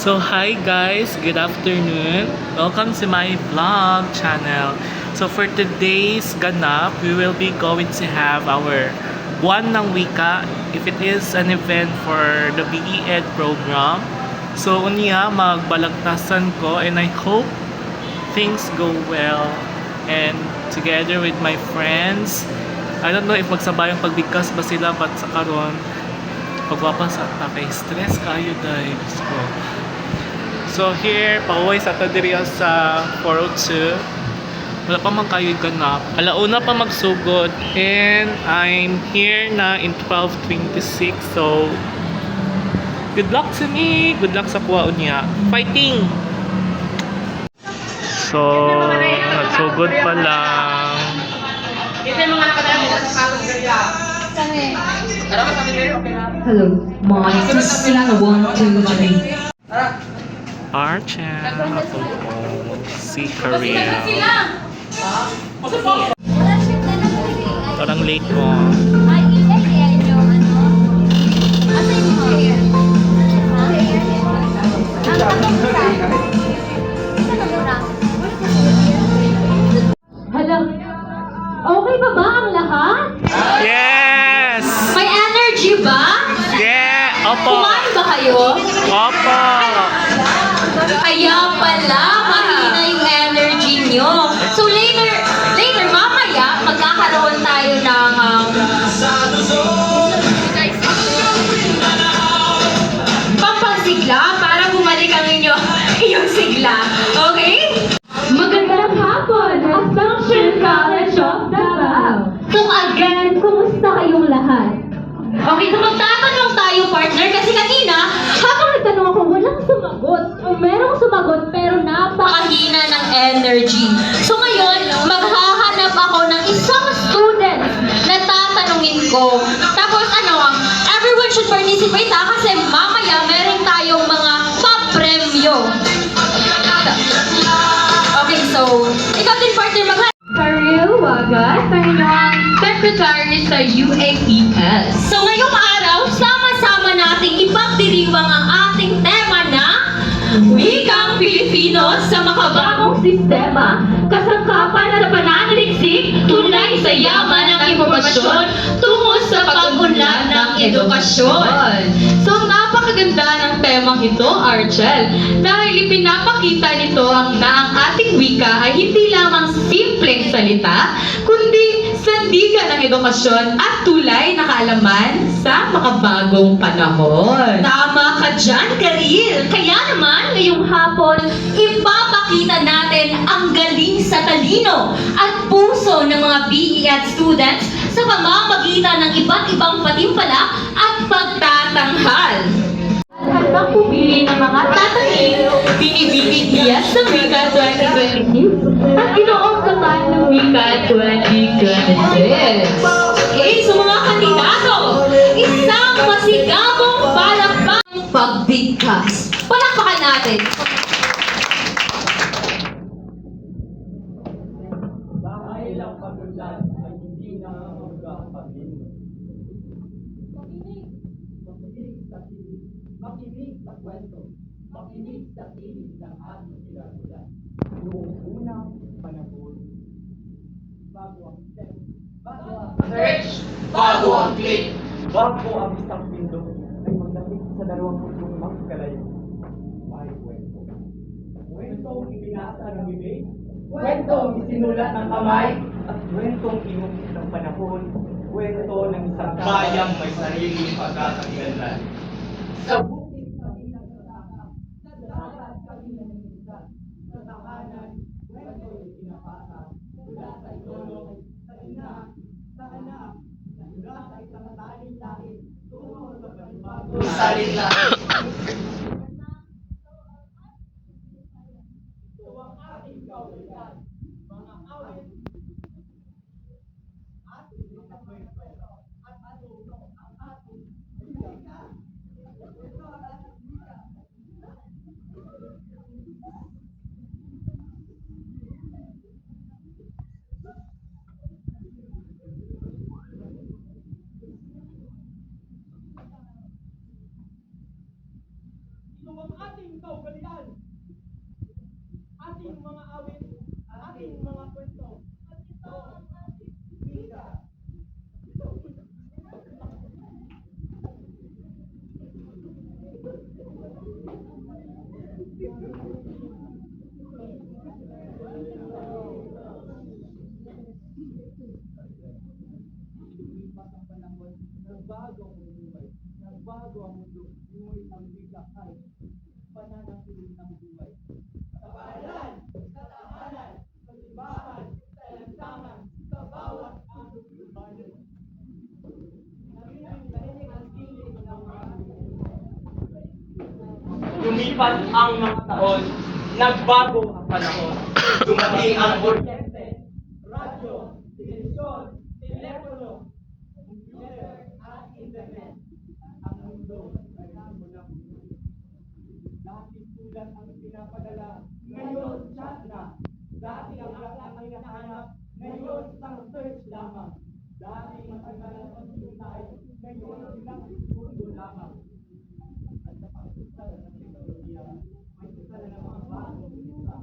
So hi guys, good afternoon. Welcome to my vlog channel. So for today's ganap, we will be going to have our Buwan ng Wika if it is an event for the BE Ed program. So unya magbalagtasan ko and I hope things go well and together with my friends. I don't know if magsabayang pagbigkas ba sila but sa karon pagwapas at kay stress kayo dahil ko. So here, pauwi sa tadiriya sa 402. Wala pa man kayo ganap. Alauna pa magsugod. And I'm here na in 12:26. So, good luck to me. Good luck sa kuwaon niya. Fighting! So, nagsugod pa lang. Hello, my testing 1, 2, 3. Archen, ako po, si Korea. Parang late ko. Hello, okay ba ang lahat? Yes! May energy ba? Yeah! Opo! Kumain ba kayo? Opo! Kaya pala, mahina yung energy nyo. So later, mamaya, magkakaroon tayo ng pampasigla para bumalik ang inyong sigla. Okay? Magandang hapon, Assumption College of Davao. So again, kumusta kayong lahat? Okay, so magtatanong tayo, partner, kasi kanina, habang nagtanong ako, walang sumagot. O merong sumagot, pero napakahina ng energy. So ngayon, maghahanap ako ng isang student na tatanungin ko. Tapos everyone should participate kasi mamaya meron tayong mga pa-premyo. Okay, so, ikaw din, partner, maghahanap. Karil Wagat, Secretary sa UAPS. So ngayong araw, sama-sama nating ipagdiriwang ang ating tema na Wikang Pilipino sa makabagong sistema, kasangkapan sa pananaliksik, tunay sa yaman ng impormasyon, tungo sa pag-unlad ng edukasyon. So napakaganda ng temang ito, Archel, dahil ipinapakita nito na ang ating wika ay hindi lamang simpleng salita, kundi sandigan ng edukasyon at tulay na kaalaman sa makabagong panahon. Tama ka dyan, Karil! Kaya naman, ngayong hapon, ipapakita natin ang galing sa talino at puso ng mga BEd students sa pamamagitan ng iba't ibang patimpalak at pagtatanghal. At ang pumili ng mga tatangin, binibigit niya sa Wika 2026 at inoongkapan ng Wika 2026. Okay, so mga kandidato, isang masigabong palakpak pagbigkas. Palakpakan natin. Dahil ang pag-unlad ay hindi na magkakapagin. Makinig sa tinig, makinig sa kwento, makinig sa tinig ng ating sinagulan. Noong unang panahon, bago ang step, bago ang search, bago ang click, bago ang isang pindot ay magdating sa 20 magkalayo. May kwento. Kwentong ibinasa ng bibig, kwentong isinulat ng kamay, at kwentong inukit ng panahon, kwento ng isang bayang may sariling pagkakakilanlan. Sa bukid kami nagtataka, sa dagat kami nangingisan, sa tahanan, kwento yung pinapasa, mula sa idolo, sa ina, sa anak, mula sa isang mataling lahi, tungo sa panibagong saling lahi. So ang ating kawilan, mga awit, ating mga kwento, at ano ang ating wika. Ito ang ating wika. So ang ating kaugalian, ating mga awit, ating mga kwento, at ito ang ating wika. Lumipas ang panahon, nagbago ang buhay, nagbago ang mundo, ngunit ang wika ay pananatiling ng buhay. Kapahalan, katahanan, kasibahan, talantangan, sa bawat anong bayan. Narinig ang tinig ng mga lumipas ang mga taon, nagbago ang panahon. Dumating ang kuryente, radyo, telebisyon, telepono, computer, at internet. Ang mundo ay namulang. Dati sulat ang pinapadala, ngayon chat na. Dati ang aklat ay nahanap, ngayon isang search lamang. Dati matagal ang pagsuntay, ngayon ilang segundo lamang. At sa pagsusal ng teknolohiya, may isa na mga bagong isa,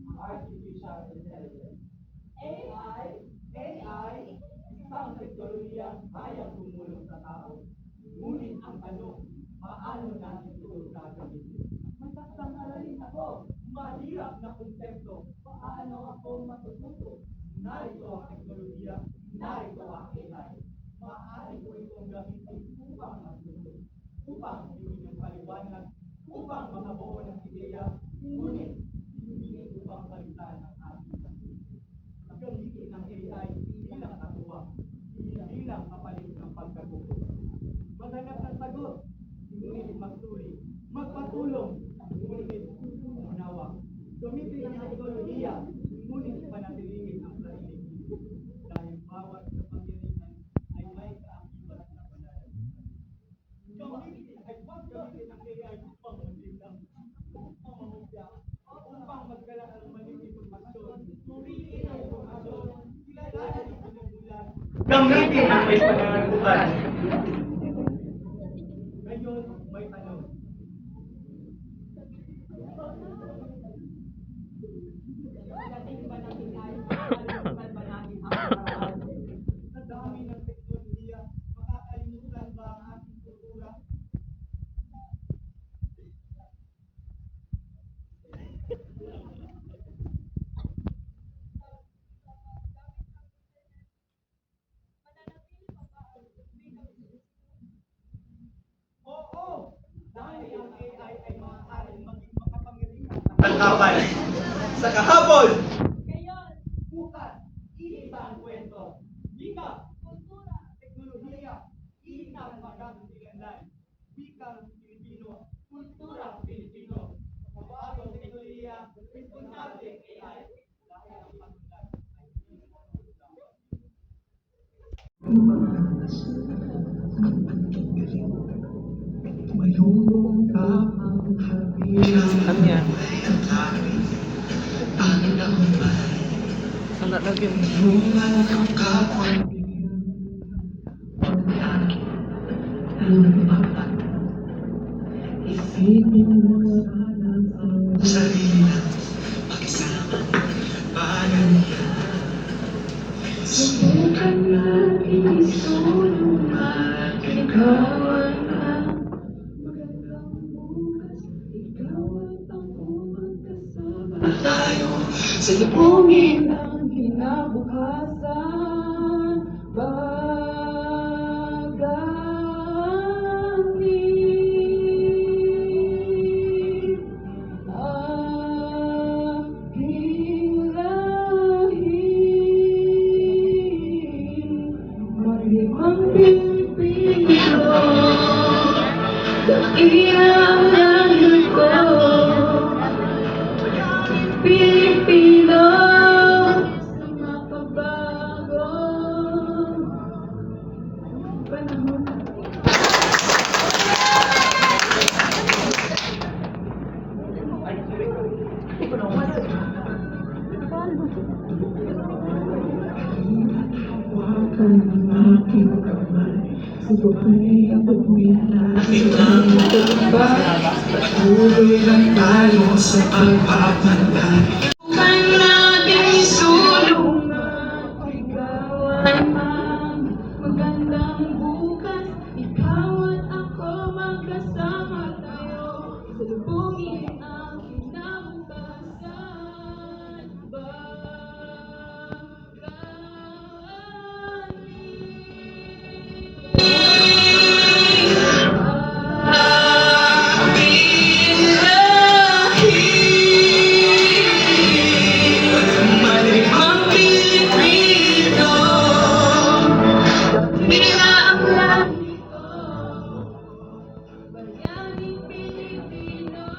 ang artificial intelligence. AI, isang teknolohiya kayang tumulong sa tao. Ngunit ang tanong, paano natin ito gagamitin? Masasangalalin ako, mahirap na konsepto, paano ako matututo? Narito ang teknolohiya, narito ang AI. Maaari ko itong gamitin upang matuto, upang bigyan ng paliwanag, upang makabuo ng ideya, ngunit hindi upang palitan ang ating sarili. Gamitin ang AI bilang katuwa, hindi lang kapalit ng pagkatuto. Maghanap ng sagot, ngunit magtuli, magpatulong, ngunit umunawa. Gamitin ang teknolohiya, ngunit panatilihin ang sarili. Dahil bawat kapangyarihan ay may kaakibat na pananalig. Gamitin ang AI upang maglinlang, upang mamutya, upang magdala ng maling impormasyon, purihin ang impormasyon, kilalanin ang pinagmulan. Gamitin ang may pananagutan. Ngayon, may tanong. Dating ba natin ay makakalimutan ba natin ang nakaraan? Sa dami ng teknolohiya, makakalimutan ba ang ating kultura? Oo! Dahil ang AI ay maaaring maging makapangyarihan sa kalakapan, sa kahapon. Ngayon, bukas, iisa ang kwento. Wika, kultura, teknolohiya, iisa ang magkakasinlandan. Wika, Pilipino, kultura, Pilipino. Mabagong teknolohiya, responsable AI. Dahil ang pagkulat ay hindi makakulang. Ano yan? Ano lagi? Isipin mo sana ang sarili lang, makisama, bayan niya. Subukan natin isulong at ikaw ang magandang bukas. Ikaw at ako magkasama tayo sa lubungin ng kinabukasan. Pag-angin aking lahin, marimang Pilipino, dakilang langit ko. Pilipino, sa makabago panahon. Hawakan ang aking kamay, sa buhay ang pagmila, ang tagumpay. Patuloy lang tayo sa pagpapantay. Bukan natin sulong at ligawan ang magandang bukas. Ikaw at ako magkasama tayo. Salubungin ang kinabukasan. Malimang Pilipino, Tila ang langit ko, bayaning Pilipino.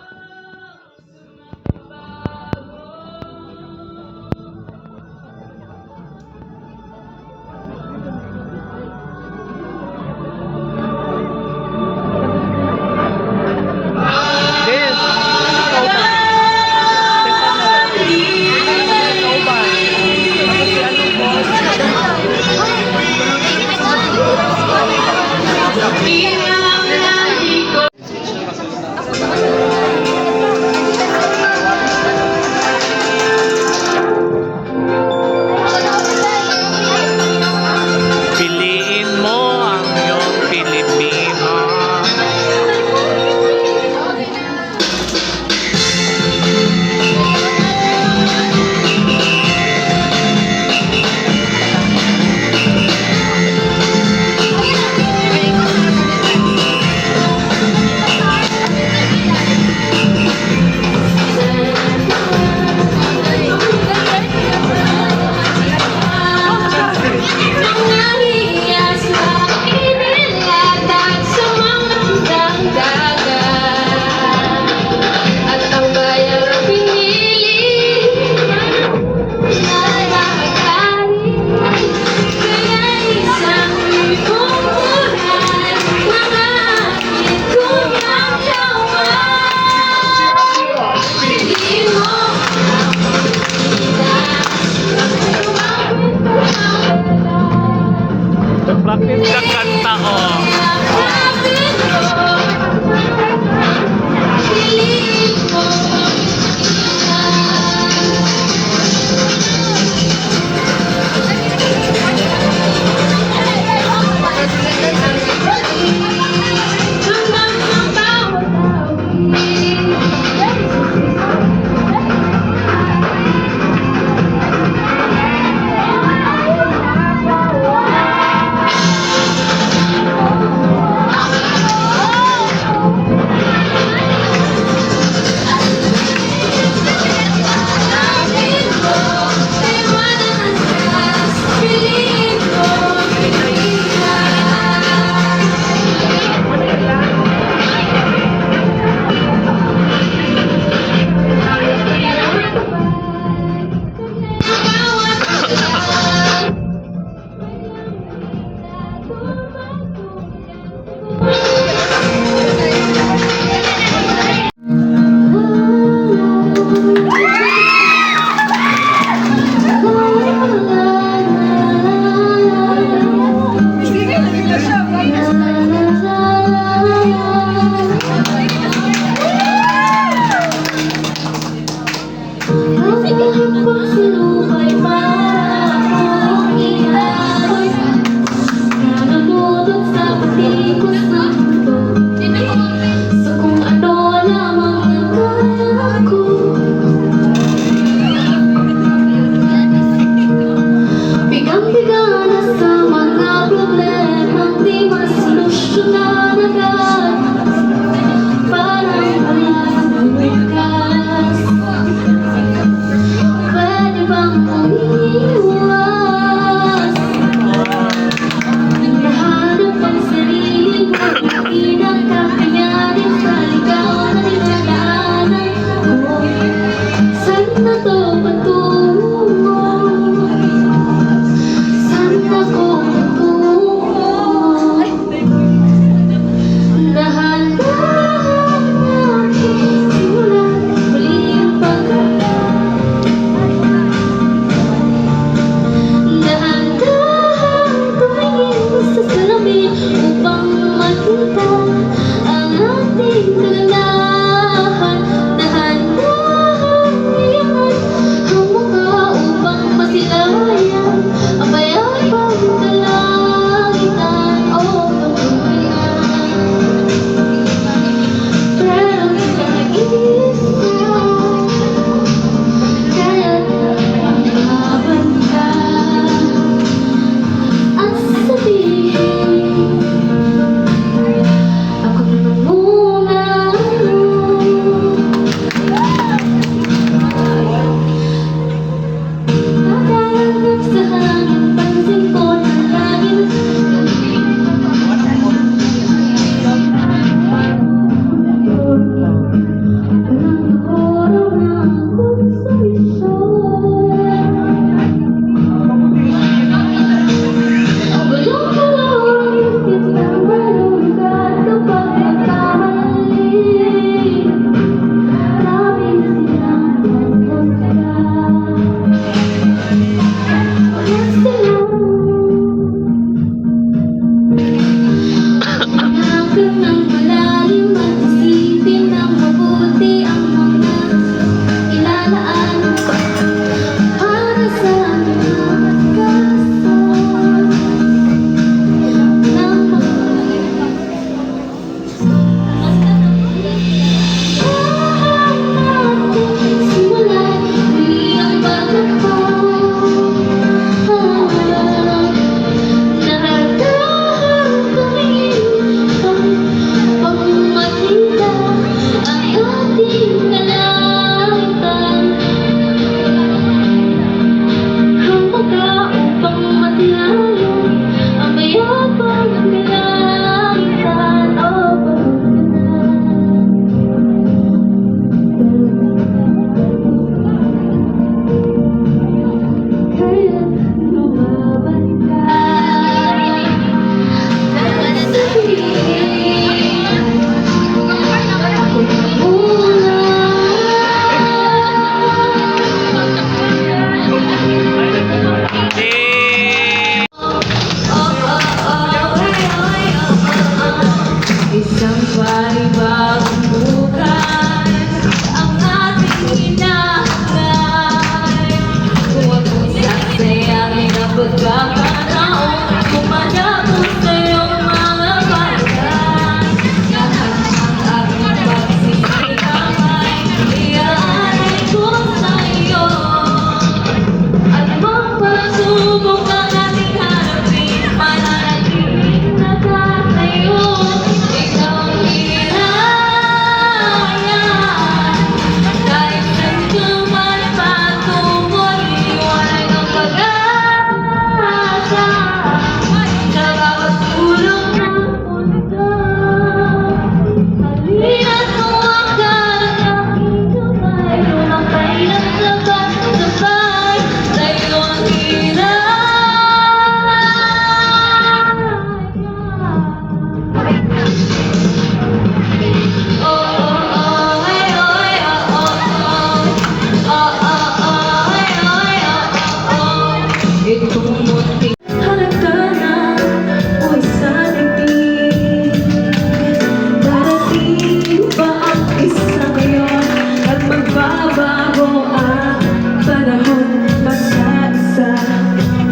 Nagbabago ang panahon, basta-isa natin.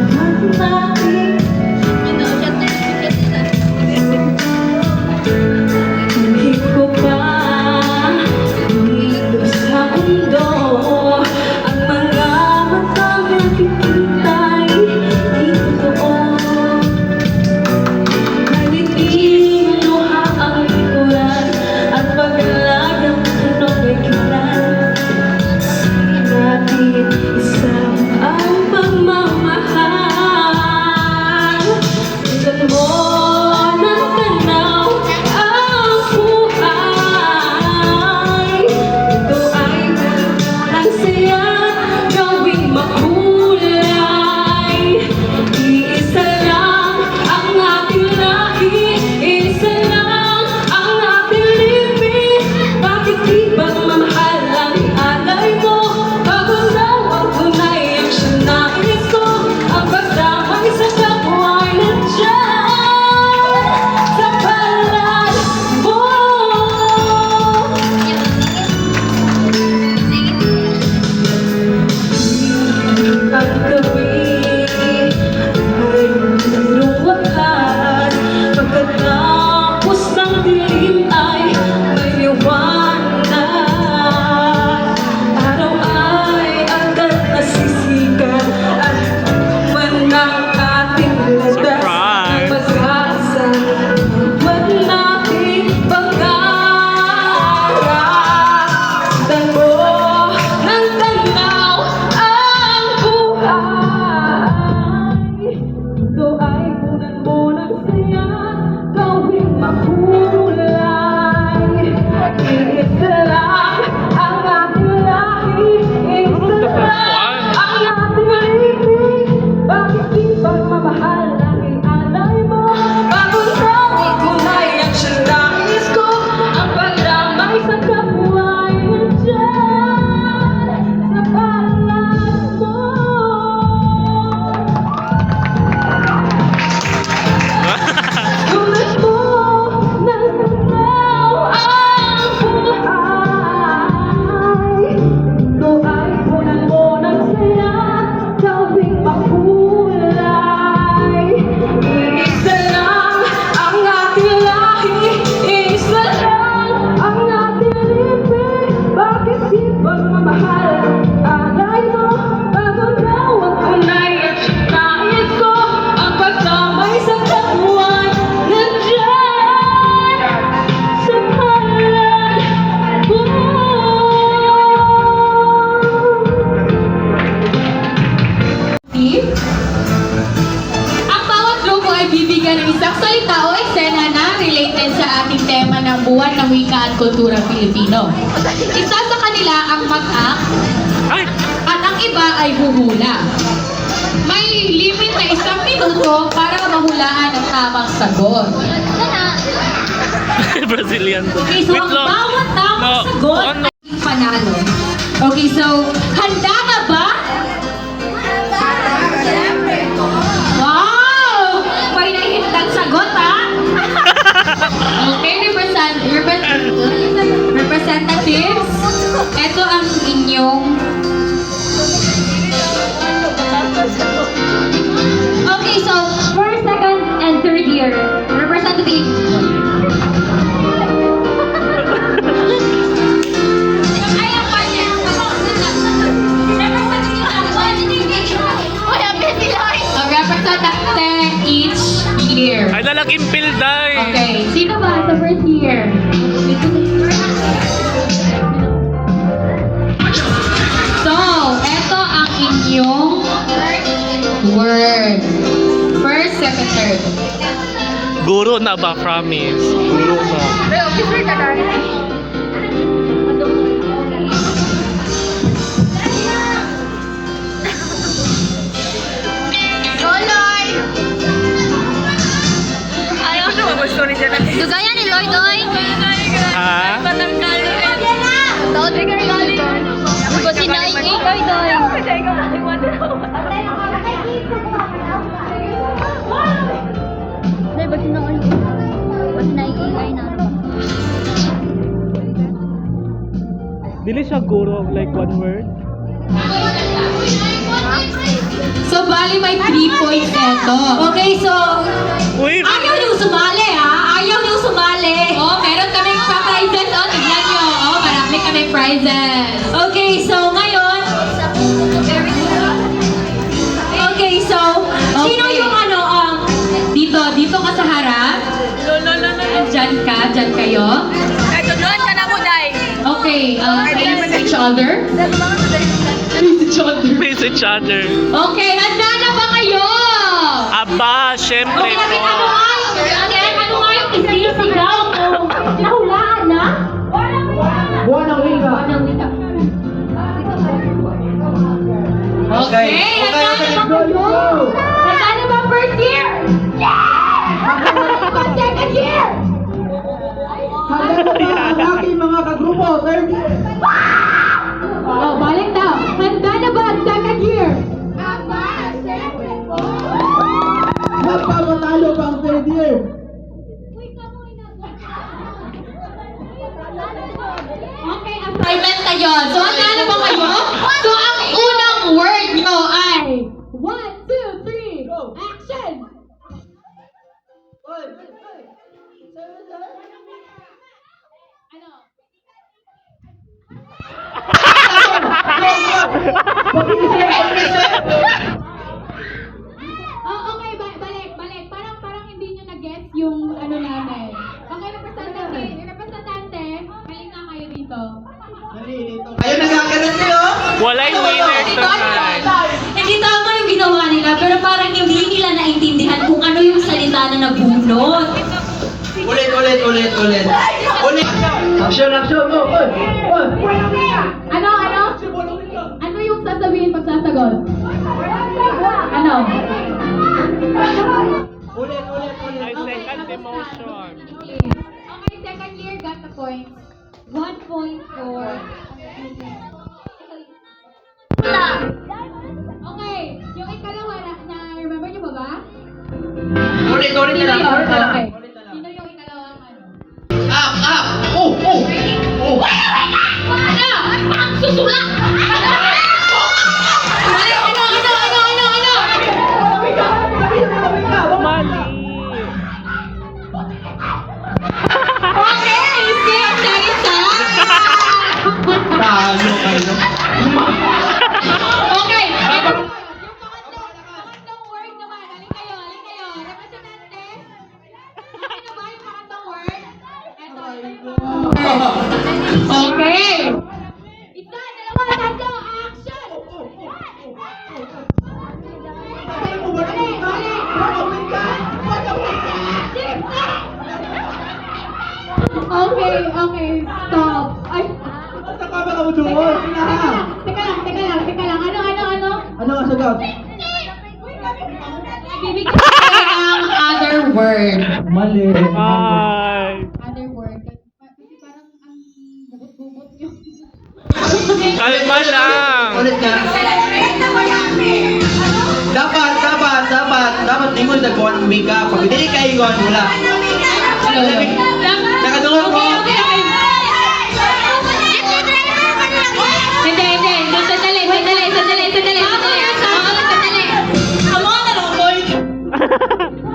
Hindi ko pa dito sa mundo ang mga matang nakikita'y di totoo. Nagiging luha ang likuran at pag-alagang tunog ay kilan. Natin isang ang pagmamahal. Tingnan mo ng tanaw ang buhay. Ito ay ang saya gawing makulay. Iisa lang ang ating lahi, isa lang ang ating libing. Bakit di ba mamahal ang alay mo? Bago daw ang tunay ang sinais ko. Ang pagdamay sa kapwa ay nandyan sa palad mo. Ang gabi ay mayroong wakas. Pagkatapos ng dilim ay may liwanag. Araw ay agad nasisikat at man ang ating landas ng pag-asa. Man nating pangarap. Tango ng tanaw ang buhay. Ito ay punan mo ng saya gawing makulay. Iisa lang ang ating lahi, isa lang ang ating libing. Bakit di ba mamahal ang ialay mo? Bago na itunay ang sinais ko. Ang pagdamay sa kapwa ay nandyan sa palad mo. Tulad mo ng tanaw ang buhay. Ito ay punan mo ng saya gawing makulay. Iisa lang ang ating lahi, isa lang ang ating libing. Bakit di ba mamahal ang alay mo? Bago daw ang tunay at sinais ko. Ang pagdamay sa kapwa ay nandyan sa palad mo. Ang bawat grupo ay bibigyan ng isang salita o eksena na related sa ating tema ng buwan ng wika at kultura Pilipino. Isa sa kanila ang mag-act Ay! at ang iba ay huhula. May limit na 1 minuto para mahulaan ang tamang sagot. Brazilian to. Okay, so ang bawat tamang sagot Ano? ay panalo. Okay, so handa ka ba? Wow! May nahihintang sagot, ha? Okay, representatives, ito ang inyong... Okay, so, first, second, and third year, representative. Representative each year. Ay, nalaging pilday! Okay, sino ba sa first year? So, eto ang inyong word. First, second, third. Guro na ba? Promise. Guro na. Dugaya ni Lloyd, oy. Ha? Taon ni Lloyd. Ko si Nike, Lloyd, oy. Dai, ba't na ano? Ba't na-AI na? Dili siya guro, like one word. So, bali may 3 points eto. Okay, so, Uy, ayaw niyong sumali, ha? Ayaw niyong sumali. Oh, meron kaming prizes. Oh, tignan niyo. Oh, marami kaming prizes. Okay, so, ngayon, sino yung dito ka sa harap? Diyan kayo. Okay, face each other. face each other. Okay, handa na ba kayo? Aba, syempre Okay, po. ano nga yung isisigaw mo? Nahulaan na? Buwan ng wika. Okay, handa na ba kayo? Handa na ba first year? Handa na ba second year? Handa na ba ang aking mga kagrupo? Third year. Oh, balik daw. Handa na ba ang second year? Magpapatalo pa ang third year. Okay, assignment na yun. So, handa na ba kayo? So, ang unang word nyo ay 1, 2, 3, action! Ano? Oh, okay, balik. Parang hindi nyo na-get yung ano namin. Okay, representante, halika kayo dito. Kayo nagkakaroon niyo? Walay winner tonight. Hindi tama yung ginawa nila, pero parang hindi nila naintindihan kung ano yung salita na nabunot. Ulit. Action, go. Ano? Ano yung sasabihin pag sasagot? Ano? Ulit. Ay, second emotion. Okay, second year got the point. 1 point for... Okay, yung ikalawa na remember nyo ba? Ulit Sino na lang. yun? Okay. Sino yung ikalawang ano? Up. Oh. Ano? Ang susula! Ano? Mali. Okay, isa. Talo kayo. Okay. Yung pangatlong word naman. Halika kayo. Representante. Okay na ba yung pangatlong word? Ito yung okay. Isa, dalawa, tatlo. Action! Okay, stop. Ay, Basta ka ba ako doon? teka lang. Ano? Ano ang sagot? Bibigyan ko kayo ang other word. Mali. Ay. Other word. Kasi parang ang bubot-bubot yung... Kalma lang. Ulit nga. Dapat di mo nagkuhan ng makeup. Pag hindi ka iwan, wala. Nakadungog mo. Okay. Hindi. Sandali.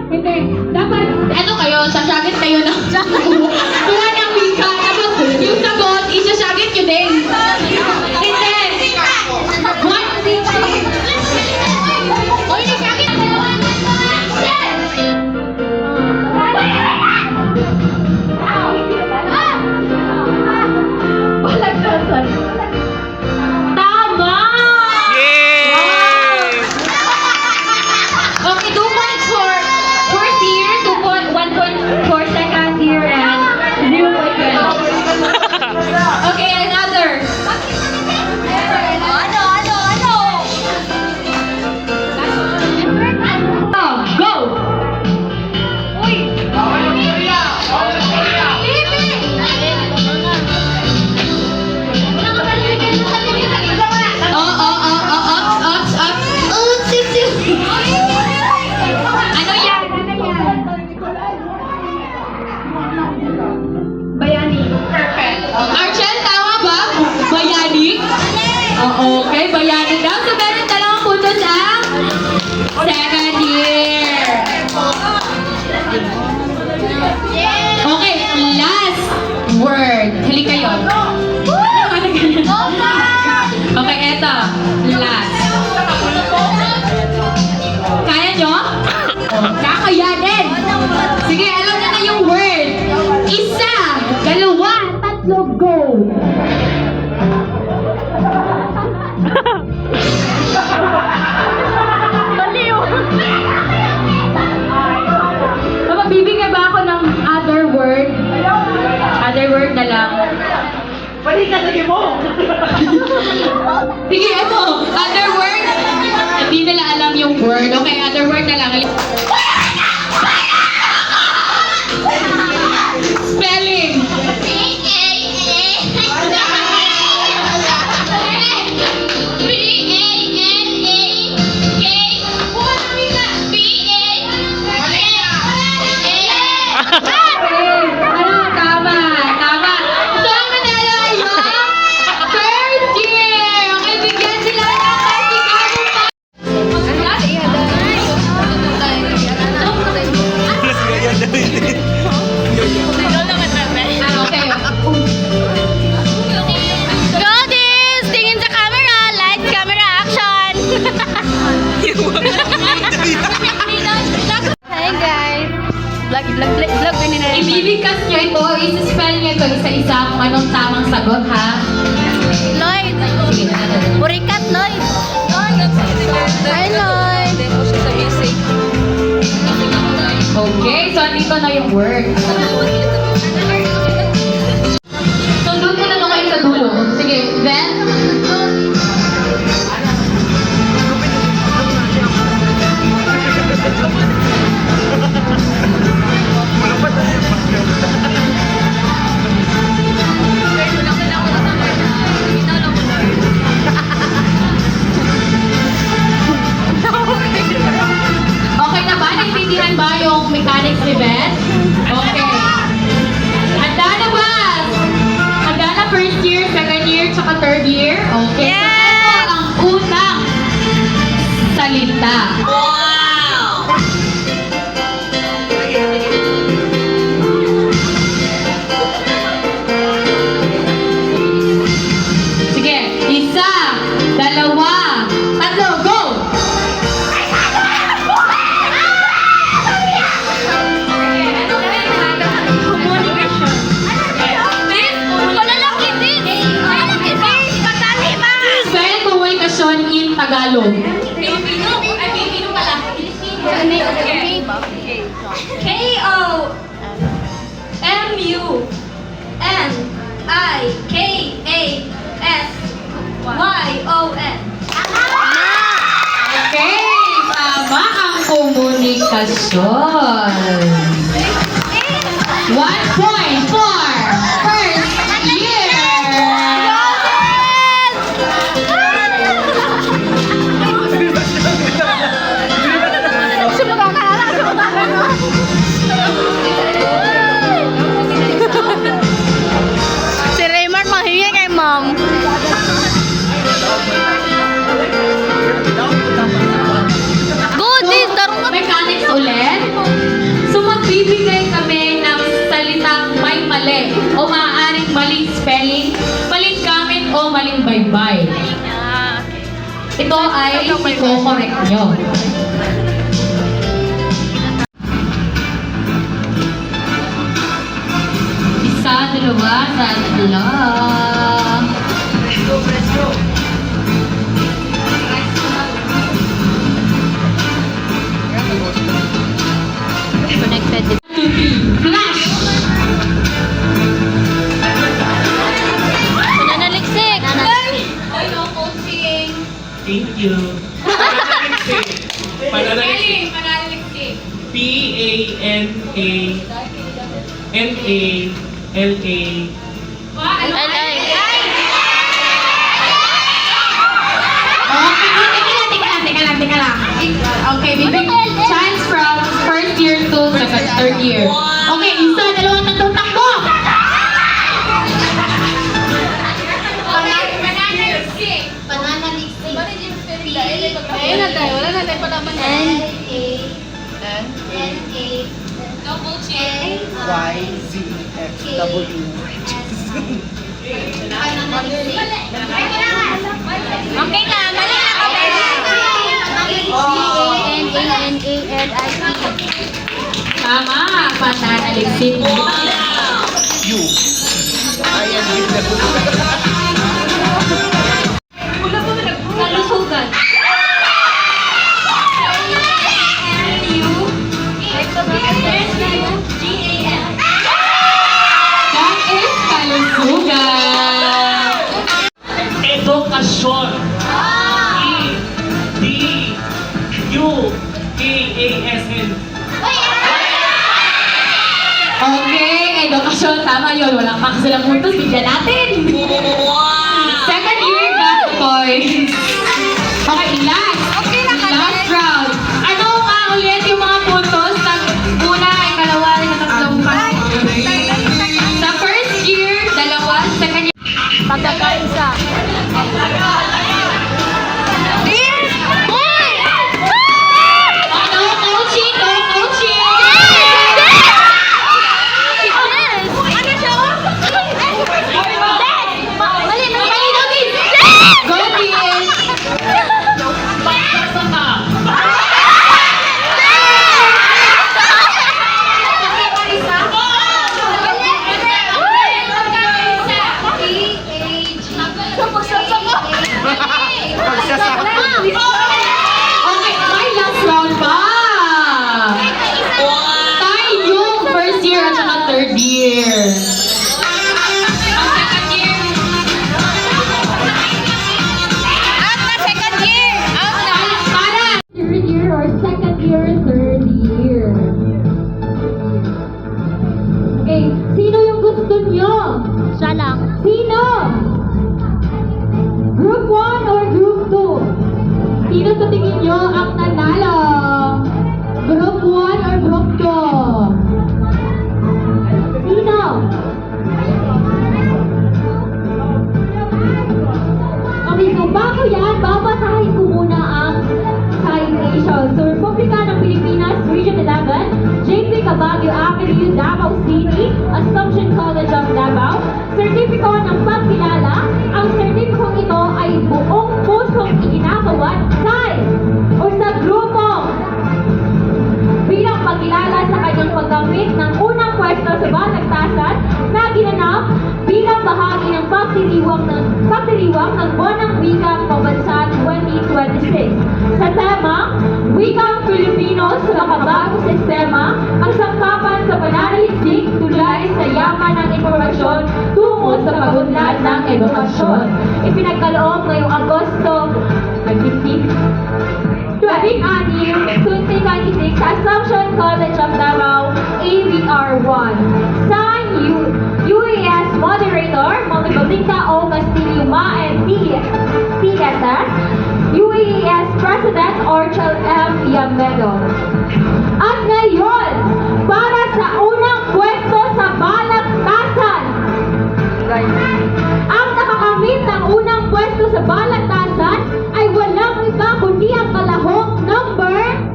Hindi. Dapat, ano kayo, sasagit kayo ng kuha ng wika. Tapos, yung sagot, isasagit nyo din. Hindi. One, two, three. Oy, nasagit. Okay, bayani daw. So, meron dalawang puntos ang second year. Okay, last word. Hali kayo. Okay, eto. Last. Kaya nyo? Kakayanin! Sige, alam na yung word. Isa, dalawa, tatlo, go! Magbibigay ba ako ng other word? Other word na lang. Balik ka sige mo! Sige, ito. Other word. Hindi nila alam yung word. Okay, other word na lang. Spelling. Ano, tama, tama. So, ang manalo ay yung first year. Okay, bigyan sila ng kastigado pa. Okay. Goldis! Tingin sa camera! Lights, camera, action! Hi guys! Vlog din nila. Ibibigkas nyo ito, isi-spell nyo ito isa-isa kung anong tamang sagot, ha? Lloyd! Purikat, Lloyd! Hi, Lloyd! Okay, so andito na yung word. So, doon muna na kayo sa dulo. Sige, then, okay na ba? Naintindihan ba yung mechanics event? Okay. Handa na ba? Handa na first year, second year, tsaka third year? Okay. So, ito ang unang salita. Sige, isa, dalawa, tatlo, go! Spell komunikasyon in Tagalog. Komunikasyon. Okay, tama ang komunikasyon. 1 point for first year. Si Raymond manghingi kay ma'am. Goodies! Darong na Mechanics ulit. So magbibigay kami ng salitang may mali o maaaring maling spelling, maling gamit o maling baybay. Ito ay i-correct nyo. Isa, dalawa, tatlo. connected. Flash! Nanaliksik! Thank you. Pananaliksik. P-A-N-A-N-A-L-A. Teka lang. Okay, bibig chance from first year to third year. Okay, isa, dalawa, tatlo, takbo! YZXW. Okay na, mali na ka C-A-N-A-N-A-L-I-C. Tama, pananaliksik. You. I am with the Kalusugan. That is kalusugan. Edukasyon. E-D-U-K-A-S-N. Okay, edukasyon. Tama yun. Walang makasilang puntos. Bigyan natin. Second year, got the points. Okay, last. Last round. Ano nga ulit yung mga puntos ng una, ikalawa, ikatlong pa? Sa first year, dalawa. Second year, Pagkakaisa. ano, coaching, no coaching. Mali, Go, Kids. Okay, may last round pa. Tayo yung first year at saka third year. Ang second year, Out na second year! Out na! para third year or second year, third year. Okay, sino yung gusto nyo? Siya lang. Sino? Group 1 or Group 2? Sino sa tingin nyo ang nanalo? Group 1 or Group 2? Sino? Okay, so bago yan, babasahin ko muna ang citation. So, Republika ng Pilipinas, Region 11, JP Cabaguio Avenue, Davao City, Assumption College of Davao, sertipiko ng pagkilala. Ang sertipikong ito ay buong pusong iginagawa o sa grupong bilang pagkilala sa kanyang paggamit ng unang pwesto sa balagtasan na ginanap bilang bahagi ng pagdiriwang ng Buwanang Wikang Pambansa 2026. Sa tema, Wikang Pilipino sa Makabagong Sistema, ang sangkapan sa pananalisik tulay sa yaman ng impormasyon tungo sa pagunlad ng edukasyon. Ipinagkaloob ngayong Agosto 26, 2026 sa Assumption College of Davao, ABR1. Signed, UAS Moderator, Multibalita O. Castillo Ma and TSS, UAS President Orchel M. Yamedo. At ngayon, para sa unang pwesto sa balagtasan, ang nakakamit ng unang pwesto sa balagtasan ay walang iba kundi ang kalahok number 1!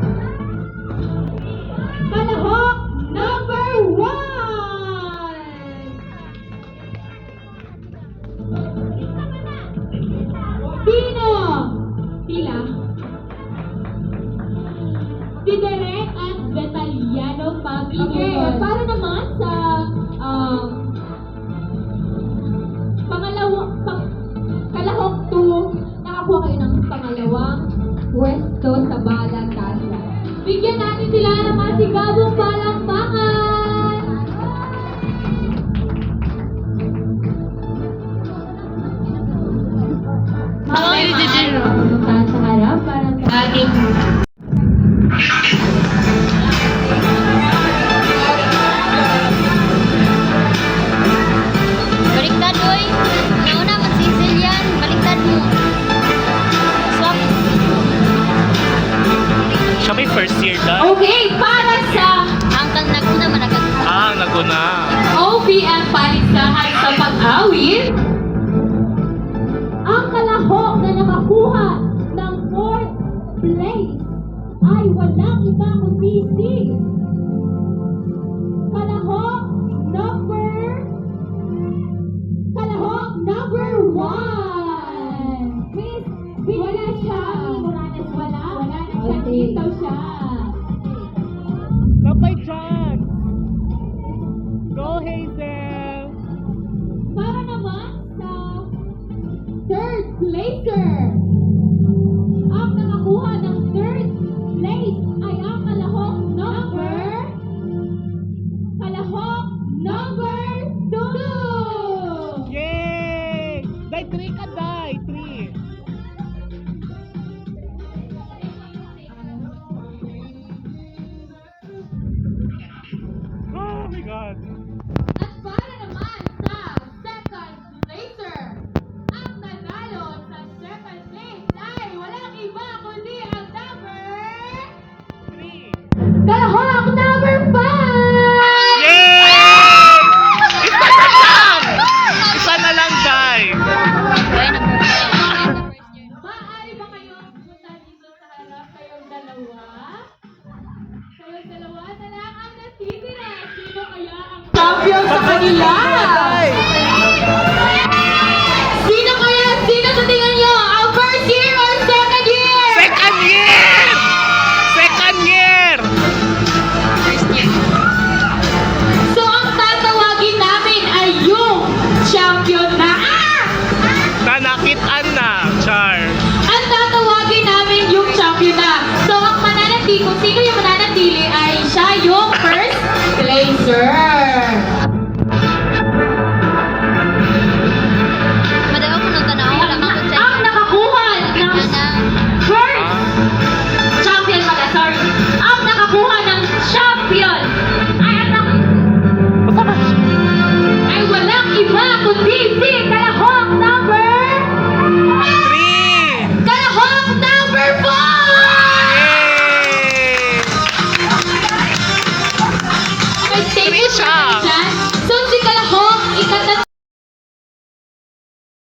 Sino? Sila? Si Derek at Betaliano Pagige. Para naman sa kalahok 2, nakakuha kayo ng pangalawang pwesto sa balagtasan. Bigyan natin sila ng masigabong palakpakan! Pumunta sa harap para sa ating Baliktad, boy. Nauna, magsisil yan. Baliktad mo. Swap. Siya may first year na. Okay, para sa Angkang naguna, managag. Naguna. OPM paligsahan sa pag-awit, ang kalahok na nakakuha ng 4th place ay walang iba kundi si Kalahok number 1. Miss, wala siya. Morales, wala. Wala na siya. Dito siya. Kapay dyan! Go, Hazel! Para naman sa third placer. Ang nakakuha ng third place ay ang Kalahok number 2. Yay! Day 3 ka, Day! 3! Oh my God! At para naman sa second placer, ang nanalo sa second place ay walang iba kundi ang number 3! Kalahok number 5! Yay! Isa na lang! Isa na lang, Day! Maaari ba kayong pumunta dito sa harap? Kayong dalawa? Kayong dalawa na lang ang natitira. Sino kaya ang champion sa kanila?